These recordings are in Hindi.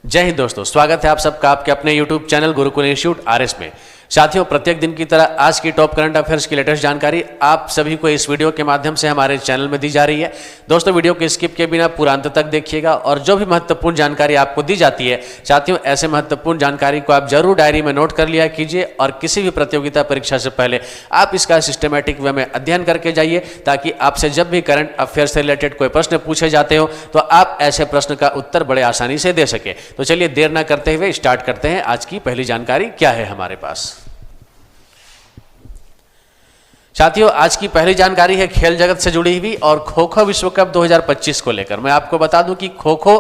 जय हिंद दोस्तों, स्वागत है आप सबका आपके अपने YouTube channel Gurukul institute RS में। साथियों, प्रत्येक दिन की तरह आज की टॉप करंट अफेयर्स की लेटेस्ट जानकारी आप सभी को इस वीडियो के माध्यम से हमारे चैनल में दी जा रही है। दोस्तों, वीडियो को स्किप किए बिना पूरा अंत तक देखिएगा और जो भी महत्वपूर्ण जानकारी आपको दी जाती है, साथियों ऐसे महत्वपूर्ण जानकारी को आप जरूर डायरी में नोट कर लिया कीजिए और किसी भी प्रतियोगिता परीक्षा से पहले आप इसका सिस्टमेटिक वे में अध्ययन करके जाइए, ताकि आपसे जब भी करंट अफेयर से रिलेटेड कोई प्रश्न पूछे जाते हो तो आप ऐसे प्रश्न का उत्तर बड़े आसानी से दे सके। तो चलिए देर ना करते हुए स्टार्ट करते हैं। आज की पहली जानकारी क्या है हमारे पास। साथियों, आज की पहली जानकारी है खेल जगत से जुड़ी हुई और खो खो विश्व कप 2025 को लेकर। मैं आपको बता दूं कि खो खो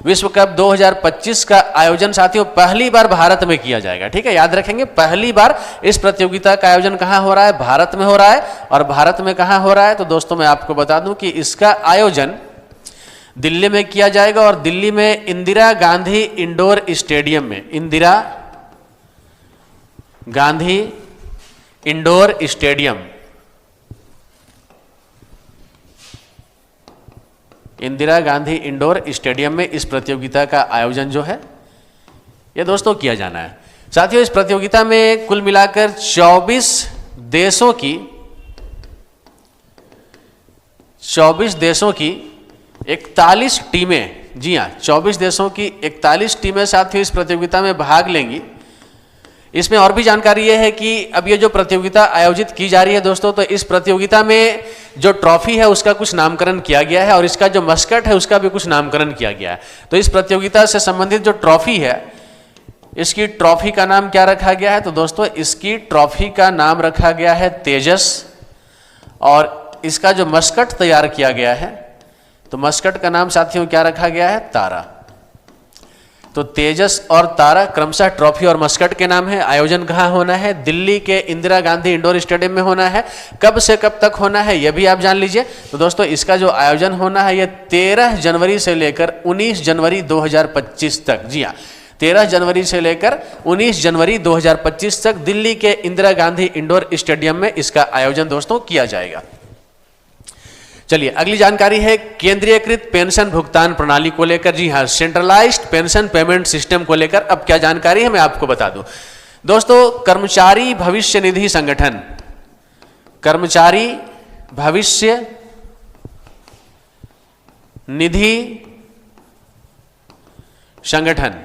विश्व कप 2025 का आयोजन साथियों पहली बार भारत में किया जाएगा। ठीक है, याद रखेंगे, पहली बार इस प्रतियोगिता का आयोजन कहां हो रहा है? भारत में हो रहा है। और भारत में कहां हो रहा है? तो दोस्तों मैं आपको बता दूं कि इसका आयोजन दिल्ली में किया जाएगा और दिल्ली में इंदिरा गांधी इंडोर स्टेडियम में, Indira Gandhi indoor stadium, Indira Gandhi indoor stadium में इस प्रतियोगिता का आयोजन जो है ये दोस्तों किया जाना है। साथियों, इस प्रतियोगिता में कुल मिलाकर 24 देशों की 41 टीमें, जी हाँ 24 देशों की 41 टीमें साथियों इस प्रतियोगिता में भाग लेंगी। इसमें और भी जानकारी यह है कि अब ये जो प्रतियोगिता आयोजित की जा रही है दोस्तों, तो इस प्रतियोगिता में जो ट्रॉफी है उसका कुछ नामकरण किया गया है और इसका जो मस्कट है उसका भी कुछ नामकरण किया गया है। तो इस प्रतियोगिता से संबंधित जो ट्रॉफी है, इसकी ट्रॉफी का नाम क्या रखा गया है? तो दोस्तों इसकी ट्रॉफी का नाम रखा गया है तेजस और इसका जो मस्कट तैयार किया गया है, तो मस्कट का नाम साथियों क्या रखा गया है? तारा। तो तेजस और तारा क्रमशः ट्रॉफी और मस्कट के नाम है। आयोजन कहाँ होना है? दिल्ली के इंदिरा गांधी इंडोर स्टेडियम में होना है। कब से कब तक होना है यह भी आप जान लीजिए। तो दोस्तों इसका जो आयोजन होना है यह 13 जनवरी से लेकर 19 जनवरी 2025 तक, जी हाँ 13 जनवरी से लेकर 19 जनवरी 2025 तक दिल्ली के इंदिरा गांधी इंडोर स्टेडियम में इसका आयोजन दोस्तों किया जाएगा। चलिए अगली जानकारी है केंद्रीयकृत पेंशन भुगतान प्रणाली को लेकर। जी हाँ, सेंट्रलाइज्ड पेंशन पेमेंट सिस्टम को लेकर अब क्या जानकारी है मैं आपको बता दूं। दोस्तों, कर्मचारी भविष्य निधि संगठन, कर्मचारी भविष्य निधि संगठन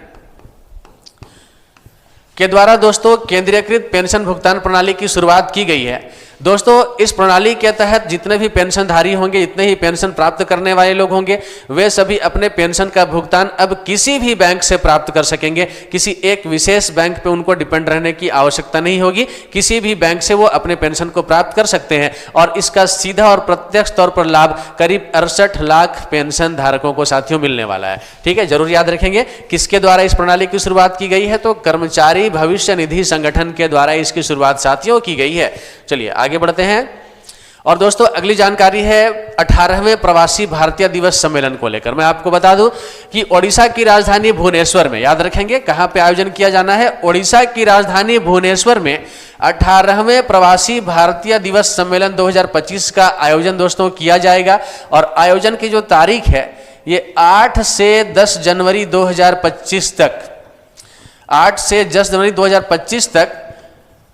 के द्वारा दोस्तों केंद्रीयकृत पेंशन भुगतान प्रणाली की शुरुआत की गई है। दोस्तों इस प्रणाली के तहत जितने भी पेंशनधारी होंगे, जितने ही पेंशन प्राप्त करने वाले लोग होंगे, वे सभी अपने पेंशन का भुगतान अब किसी भी बैंक से प्राप्त कर सकेंगे। किसी एक विशेष बैंक पे उनको डिपेंड रहने की आवश्यकता नहीं होगी। किसी भी बैंक से वो अपने पेंशन को प्राप्त कर सकते हैं और इसका सीधा और प्रत्यक्ष तौर पर लाभ करीब 68 लाख पेंशन धारकों को साथियों मिलने वाला है। ठीक है, जरूर याद रखेंगे किसके द्वारा इस प्रणाली की शुरुआत की गई है? तो कर्मचारी भविष्य निधि संगठन के द्वारा इसकी शुरुआत साथियों की गई है। चलिए आगे बढ़ते हैं और दोस्तों अगली जानकारी है 18वें प्रवासी भारतीय दिवस सम्मेलन को लेकर। मैं आपको बता दूं कि ओडिशा की राजधानी भुवनेश्वर में, याद रखेंगे कहां पे आयोजन किया जाना है? ओडिशा की राजधानी भुवनेश्वर में 18वें प्रवासी भारतीय दिवस सम्मेलन 2025 का आयोजन दोस्तों किया जाएगा। और आयोजन की जो तारीख है ये 8 से 10 जनवरी 2025 तक, 8 से 10 जनवरी 2025 तक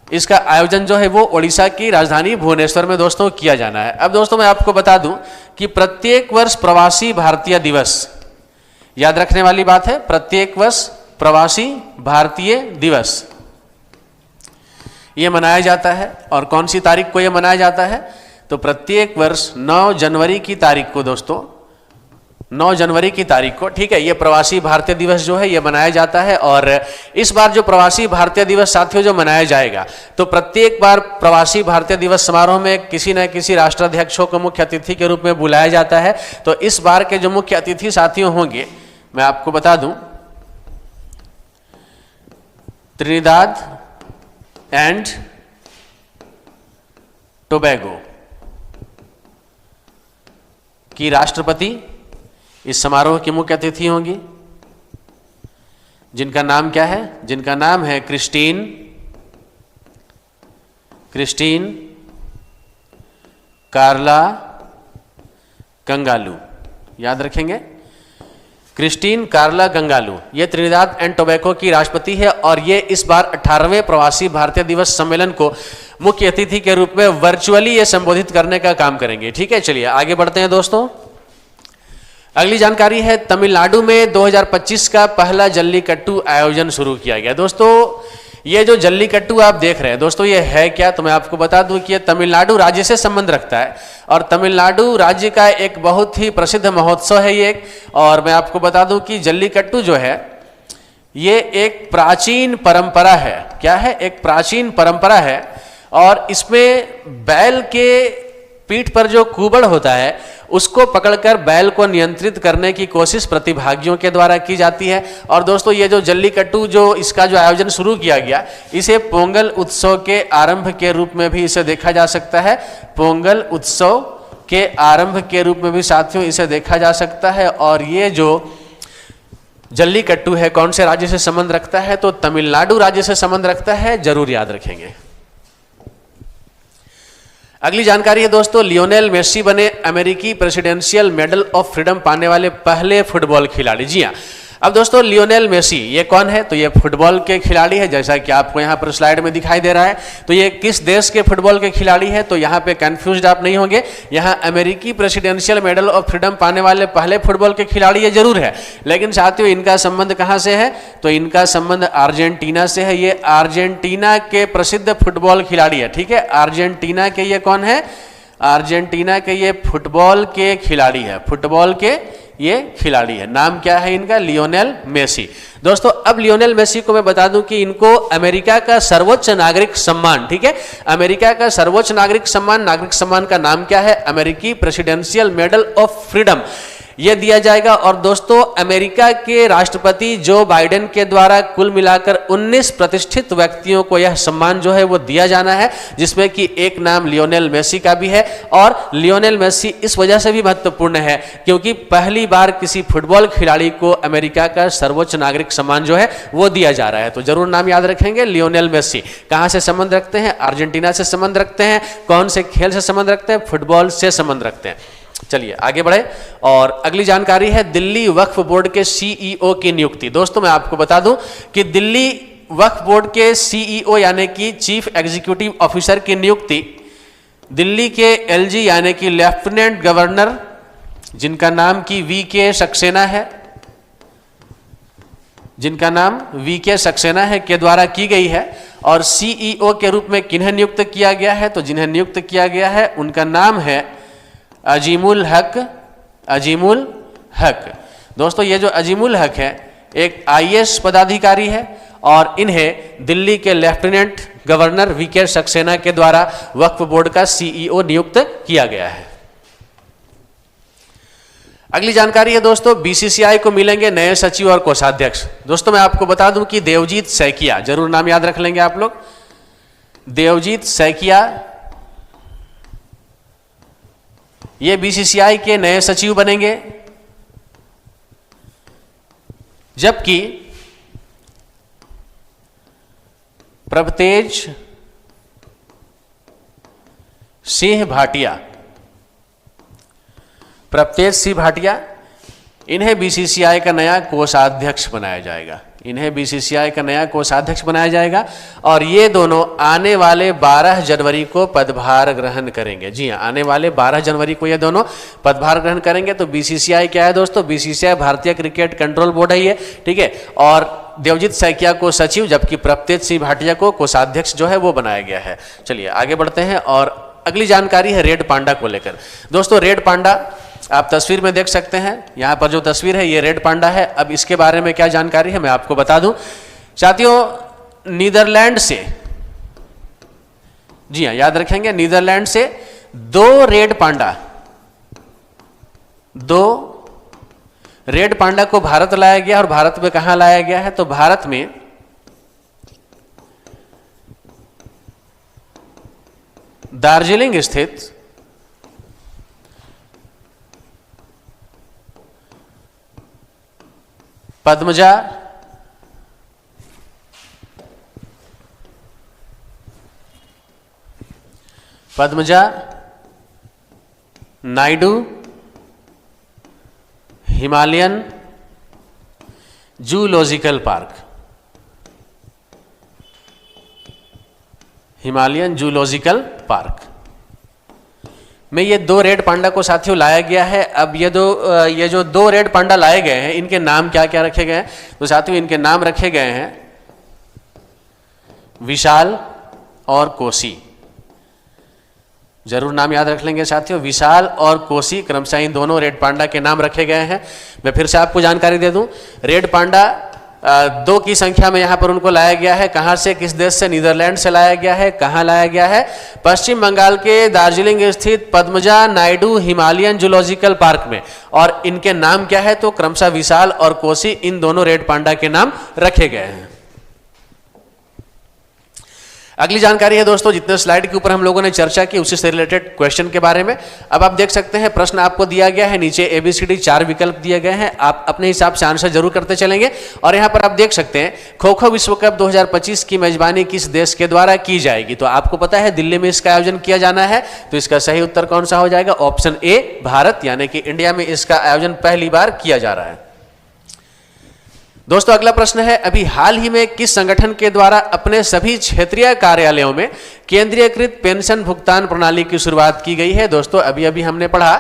इसका आयोजन जो है वो ओडिशा की राजधानी भुवनेश्वर में दोस्तों किया जाना है। अब दोस्तों मैं आपको बता दूं कि प्रत्येक वर्ष प्रवासी भारतीय दिवस, याद रखने वाली बात है, प्रत्येक वर्ष प्रवासी भारतीय दिवस ये मनाया जाता है। और कौन सी तारीख को ये मनाया जाता है? तो प्रत्येक वर्ष 9 जनवरी की तारीख को दोस्तों, 9 जनवरी की तारीख को, ठीक है, ये प्रवासी भारतीय दिवस जो है ये मनाया जाता है। और इस बार जो प्रवासी भारतीय दिवस साथियों जो मनाया जाएगा, तो प्रत्येक बार प्रवासी भारतीय दिवस समारोह में किसी न किसी राष्ट्राध्यक्षों को मुख्य अतिथि के रूप में बुलाया जाता है। तो इस बार के जो मुख्य अतिथि साथियों होंगे मैं आपको बता दूं, त्रिनिदाद एंड टोबैगो की राष्ट्रपति इस समारोह की मुख्य अतिथि होंगी, जिनका नाम क्या है? जिनका नाम है क्रिस्टीन कार्ला कंगालू। याद रखेंगे क्रिस्टीन कार्ला गंगालू, ये त्रिनिदाद एंड टोबैको की राष्ट्रपति है और ये इस बार 18वें प्रवासी भारतीय दिवस सम्मेलन को मुख्य अतिथि के रूप में वर्चुअली ये संबोधित करने का काम करेंगे। ठीक है, चलिए आगे बढ़ते हैं दोस्तों। अगली जानकारी है तमिलनाडु में 2025 का पहला जल्लीकट्टू आयोजन शुरू किया गया। दोस्तों ये जो जल्लीकट्टू आप देख रहे हैं दोस्तों, ये है क्या, तो मैं आपको बता दूं कि ये तमिलनाडु राज्य से संबंध रखता है और तमिलनाडु राज्य का एक बहुत ही प्रसिद्ध महोत्सव है ये एक। और मैं आपको बता दूं कि जल्लीकट्टू जो है ये एक प्राचीन परंपरा है। क्या है? एक प्राचीन परंपरा है और इसमें बैल के पीठ पर जो कुबड़ होता है उसको पकड़कर बैल को नियंत्रित करने की कोशिश प्रतिभागियों के द्वारा की जाती है। और दोस्तों ये जो जल्लीकट्टू जो इसका जो आयोजन शुरू किया गया, इसे पोंगल उत्सव के आरंभ के रूप में भी इसे देखा जा सकता है। पोंगल उत्सव के आरंभ के रूप में भी साथियों इसे देखा जा सकता है। और ये जो जल्लीकट्टू है कौन से राज्य से संबंध रखता है, तो तमिलनाडु राज्य से संबंध रखता है, जरूर याद रखेंगे। अगली जानकारी है दोस्तों, लियोनेल मेसी बने अमेरिकी प्रेसिडेंशियल मेडल ऑफ फ्रीडम पाने वाले पहले फुटबॉल खिलाड़ी। जी हाँ, अब दोस्तों लियोनेल मेसी ये कौन है, तो ये फुटबॉल के खिलाड़ी है, जैसा कि आपको यहाँ पर स्लाइड में दिखाई दे रहा है। तो ये किस देश के फुटबॉल के खिलाड़ी है, तो यहाँ पे कंफ्यूज आप नहीं होंगे, यहाँ अमेरिकी प्रेसिडेंशियल मेडल ऑफ फ्रीडम पाने वाले पहले फुटबॉल के खिलाड़ी ये जरूर है, लेकिन साथियों इनका संबंध कहाँ से है, तो इनका संबंध अर्जेंटीना से है। ये अर्जेंटीना के प्रसिद्ध फुटबॉल खिलाड़ी है। ठीक है, अर्जेंटीना के ये कौन है, अर्जेंटीना के ये फुटबॉल के खिलाड़ी है, फुटबॉल के ये खिलाड़ी है। नाम क्या है इनका, लियोनेल मेसी। दोस्तों अब लियोनेल मेसी को मैं बता दूं कि इनको अमेरिका का सर्वोच्च नागरिक सम्मान, ठीक है, अमेरिका का सर्वोच्च नागरिक सम्मान का नाम क्या है, अमेरिकी प्रेसिडेंशियल मेडल ऑफ फ्रीडम, यह दिया जाएगा। और दोस्तों अमेरिका के राष्ट्रपति जो बाइडेन के द्वारा कुल मिलाकर 19 प्रतिष्ठित व्यक्तियों को यह सम्मान जो है वो दिया जाना है, जिसमें कि एक नाम लियोनेल मेसी का भी है। और लियोनेल मेसी इस वजह से भी महत्वपूर्ण है क्योंकि पहली बार किसी फुटबॉल खिलाड़ी को अमेरिका का सर्वोच्च नागरिक सम्मान जो है वो दिया जा रहा है। तो जरूर नाम याद रखेंगे, लियोनेल मेसी। कहां से संबंध रखते हैं, अर्जेंटीना से संबंध रखते हैं। कौन से खेल से संबंध रखते हैं, फुटबॉल से संबंध रखते हैं। चलिए आगे बढ़े और अगली जानकारी है दिल्ली वक्फ बोर्ड के सीईओ की नियुक्ति। दोस्तों मैं आपको बता दूं कि दिल्ली वक्फ बोर्ड के सीईओ यानी कि चीफ एग्जीक्यूटिव ऑफिसर की नियुक्ति दिल्ली के एलजी यानी कि लेफ्टिनेंट गवर्नर, जिनका नाम की वीके सक्सेना है, जिनका नाम वीके सक्सेना है, के द्वारा की गई है। और सीईओ के रूप में किन्हें नियुक्त किया गया है, तो जिन्हें नियुक्त किया गया है उनका नाम है अजीमुल हक। अजीमुल हक। दोस्तों ये जो अजीमुल हक है एक आईएएस पदाधिकारी है और इन्हें दिल्ली के लेफ्टिनेंट गवर्नर वीके सक्सेना के द्वारा वक्फ बोर्ड का सीईओ नियुक्त किया गया है। अगली जानकारी है दोस्तों, बीसीसीआई को मिलेंगे नए सचिव और कोषाध्यक्ष। दोस्तों मैं आपको बता दूं कि देवजीत सैकिया, जरूर नाम याद रख लेंगे आप लोग, देवजीत सैकिया ये बीसीसीआई के नए सचिव बनेंगे, जबकि प्रभतेज सिंह भाटिया, प्रभतेज सिंह भाटिया इन्हें बीसीसीआई का नया कोषाध्यक्ष बनाया जाएगा। इन्हें बीसीसीआई का नया कोषाध्यक्ष बनाया जाएगा और ये दोनों आने वाले 12 जनवरी को पदभार ग्रहण करेंगे। जी हाँ, आने वाले 12 जनवरी को ये दोनों पदभार ग्रहण करेंगे। तो बीसीसीआई क्या है दोस्तों, बीसीसीआई भारतीय क्रिकेट कंट्रोल बोर्ड है ये, ठीक है। और देवजीत सैकिया को सचिव जबकि प्रभतेज सिंह भाटिया को कोषाध्यक्ष जो है वो बनाया गया है। चलिए आगे बढ़ते हैं और अगली जानकारी है रेड पांडा को लेकर। दोस्तों रेड पांडा आप तस्वीर में देख सकते हैं, यहां पर जो तस्वीर है ये रेड पांडा है। अब इसके बारे में क्या जानकारी है मैं आपको बता दूं साथियों, नीदरलैंड से, जी हां याद रखेंगे, नीदरलैंड से 2 रेड पांडा, 2 रेड पांडा को भारत लाया गया। और भारत में कहां लाया गया है, तो भारत में दार्जिलिंग स्थित Padmaja Naidu Himalayan zoological park, Himalayan zoological park में ये 2 रेड पांडा को साथियों लाया गया है। अब ये जो 2 रेड पांडा लाए गए हैं, इनके नाम क्या क्या रखे गए हैं? तो साथियों इनके नाम रखे गए हैं विशाल और कोसी। जरूर नाम याद रख लेंगे साथियों, विशाल और कोसी, क्रमशः इन दोनों रेड पांडा के नाम रखे गए हैं। मैं फिर से आपको जानकारी दे दूं, रेड पांडा 2 की संख्या में यहां पर उनको लाया गया है। कहां से, किस देश से? नीदरलैंड से लाया गया है। कहां लाया गया है? पश्चिम बंगाल के दार्जिलिंग स्थित Padmaja Naidu Himalayan zoological park में। और इनके नाम क्या है? तो क्रमशः विशाल और कोसी, इन दोनों रेड पांडा के नाम रखे गए हैं। अगली जानकारी है दोस्तों, जितने स्लाइड के ऊपर हम लोगों ने चर्चा की उसी से रिलेटेड क्वेश्चन के बारे में। अब आप देख सकते हैं प्रश्न आपको दिया गया है, नीचे ABCD 4 विकल्प दिए गए हैं। आप अपने हिसाब से आंसर जरूर करते चलेंगे। और यहां पर आप देख सकते हैं खो खो विश्व कप 2025 की मेजबानी किस देश के द्वारा की जाएगी? तो आपको पता है दिल्ली में इसका आयोजन किया जाना है। तो इसका सही उत्तर कौन सा हो जाएगा? ऑप्शन ए, भारत, यानी कि इंडिया में इसका आयोजन पहली बार किया जा रहा है। दोस्तों अगला प्रश्न है, अभी हाल ही में किस संगठन के द्वारा अपने सभी क्षेत्रीय कार्यालयों में केंद्रीयकृत पेंशन भुगतान प्रणाली की शुरुआत की गई है? दोस्तों अभी अभी हमने पढ़ा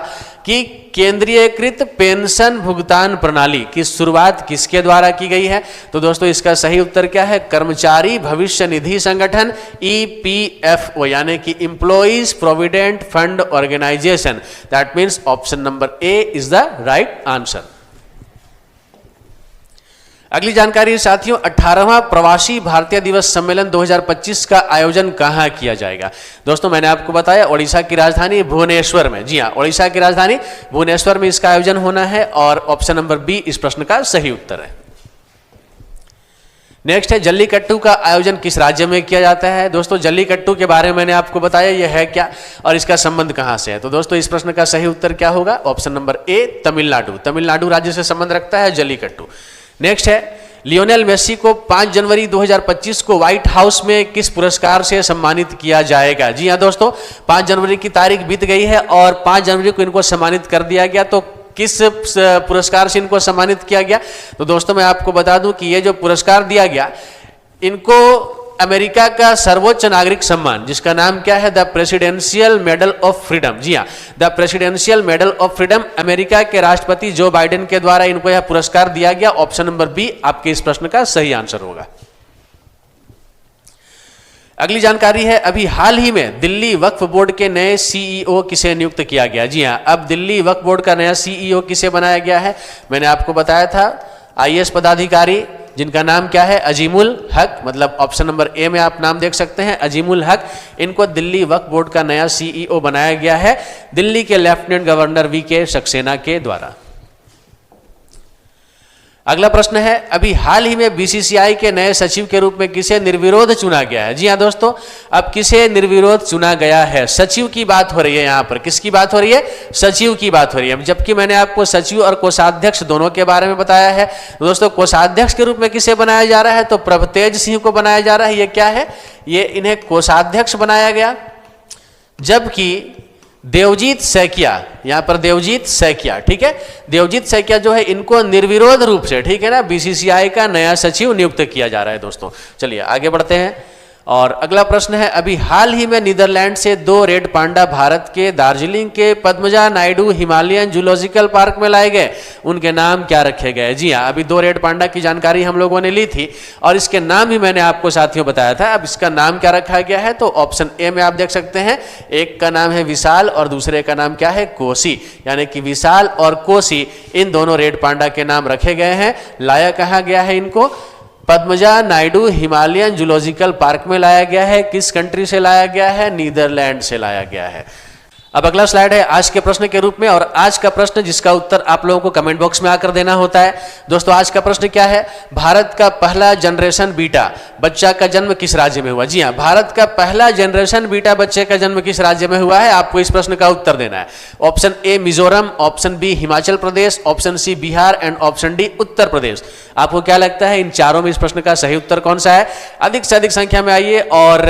कि केंद्रीयकृत पेंशन भुगतान प्रणाली की शुरुआत किसके द्वारा की गई है? तो दोस्तों इसका सही उत्तर क्या है? कर्मचारी भविष्य निधि संगठन, EPFO, यानी कि employees provident fund organisation. That means option number A is the right answer. अगली जानकारी साथियों, 18वां प्रवासी भारतीय दिवस सम्मेलन 2025 का आयोजन कहां किया जाएगा? दोस्तों मैंने आपको बताया ओडिशा की राजधानी भुवनेश्वर में। जी हां, ओडिशा की राजधानी भुवनेश्वर में इसका आयोजन होना है और ऑप्शन नंबर बी इस प्रश्न का सही उत्तर है। नेक्स्ट है, जल्लीकट्टू का आयोजन किस राज्य में किया जाता है? दोस्तों जल्लीकट्टू के बारे में मैंने आपको बताया यह है क्या और इसका संबंध कहां से है? तो दोस्तों इस प्रश्न का सही उत्तर क्या होगा? ऑप्शन नंबर ए, तमिलनाडु। तमिलनाडु राज्य से संबंध रखता है जल्लीकट्टू। नेक्स्ट है, लियोनेल मेसी को 5 जनवरी 2025 को व्हाइट हाउस में किस पुरस्कार से सम्मानित किया जाएगा? जी हां दोस्तों, 5 जनवरी की तारीख बीत गई है और 5 जनवरी को इनको सम्मानित कर दिया गया। तो किस पुरस्कार से इनको सम्मानित किया गया? तो दोस्तों मैं आपको बता दूं कि ये जो पुरस्कार दिया गया, इनको अमेरिका का सर्वोच्च नागरिक सम्मान, जिसका नाम क्या है? The presidential medal of freedom. जी हाँ, the presidential medal of freedom, America के राष्ट्रपति जो बाइडेन के द्वारा इनको यह पुरस्कार दिया गया। ऑप्शन नंबर बी आपके इस प्रश्न का सही आंसर होगा। अगली जानकारी है, अभी हाल ही में दिल्ली वक्फ बोर्ड के नए CEO किसे नियुक्त किया गया? जी हाँ, अब दिल्ली वक्फ बोर्ड का नया CEO किसे बनाया गया है? मैंने आपको बताया था IAS पदाधिकारी, जिनका नाम क्या है? अजीमुल हक। मतलब ऑप्शन नंबर ए में आप नाम देख सकते हैं, अजीमुल हक। इनको दिल्ली वक्फ बोर्ड का नया CEO बनाया गया है दिल्ली के लेफ्टिनेंट गवर्नर VK सक्सेना के द्वारा। अगला प्रश्न है, अभी हाल ही में BCCI के नए सचिव के रूप में किसे निर्विरोध चुना गया है? जी हाँ दोस्तों, अब किसे निर्विरोध चुना गया है? सचिव की बात हो रही है यहाँ पर। किसकी बात हो रही है? सचिव की बात हो रही है। जबकि मैंने आपको सचिव और कोषाध्यक्ष दोनों के बारे में बताया है। दोस्तों कोषाध्यक्ष के रूप में किसे बनाया जा रहा है? तो प्रभतेज सिंह को बनाया जा रहा है। ये क्या है? ये इन्हें कोषाध्यक्ष बनाया गया। जबकि देवजीत सैकिया, यहां पर देवजीत सैकिया, ठीक है, देवजीत सैकिया जो है इनको निर्विरोध रूप से, ठीक है ना, BCCI का नया सचिव नियुक्त किया जा रहा है। दोस्तों चलिए आगे बढ़ते हैं और अगला प्रश्न है, अभी हाल ही में नीदरलैंड से 2 रेड पांडा भारत के दार्जिलिंग के Padmaja Naidu Himalayan zoological park में लाए गए। उनके नाम क्या रखे गए? जी हाँ, अभी 2 रेड पांडा की जानकारी हम लोगों ने ली थी और इसके नाम ही मैंने आपको साथियों बताया था। अब इसका नाम क्या रखा गया है? तो ऑप्शन ए में आप देख सकते हैं, एक का नाम है विशाल और दूसरे का नाम क्या है? कोसी। यानी कि विशाल और कोसी, इन दोनों रेड पांडा के नाम रखे गए हैं। लाया कहाँ गया है इनको? Padmaja Naidu Himalayan zoological park में लाया गया है। किस कंट्री से लाया गया है? नीदरलैंड से लाया गया है। अब अगला स्लाइड है आज के प्रश्न के रूप में और आज का प्रश्न जिसका उत्तर आप लोगों को कमेंट बॉक्स में आकर देना होता है। दोस्तों आज का प्रश्न क्या है? भारत का पहला जनरेशन बीटा बच्चा का जन्म किस राज्य में हुआ? जी हाँ, भारत का पहला जनरेशन बीटा बच्चे का जन्म किस राज्य में हुआ है? आपको इस प्रश्न का उत्तर देना है। Option A Mizoram, option B Himachal Pradesh, option C Bihar and option D Uttar Pradesh. आपको क्या लगता है इन चारों में इस प्रश्न का सही उत्तर कौन सा है? अधिक से अधिक संख्या में आइए और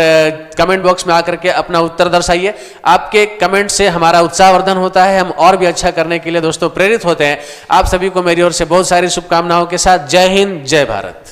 कमेंट बॉक्स में आकर के अपना उत्तर दर्शाइए। आपके कमेंट्स इससे हमारा उत्साहवर्धन होता है, हम और भी अच्छा करने के लिए दोस्तों प्रेरित होते हैं। आप सभी को मेरी ओर से बहुत सारी शुभकामनाओं के साथ जय हिंद, जय भारत।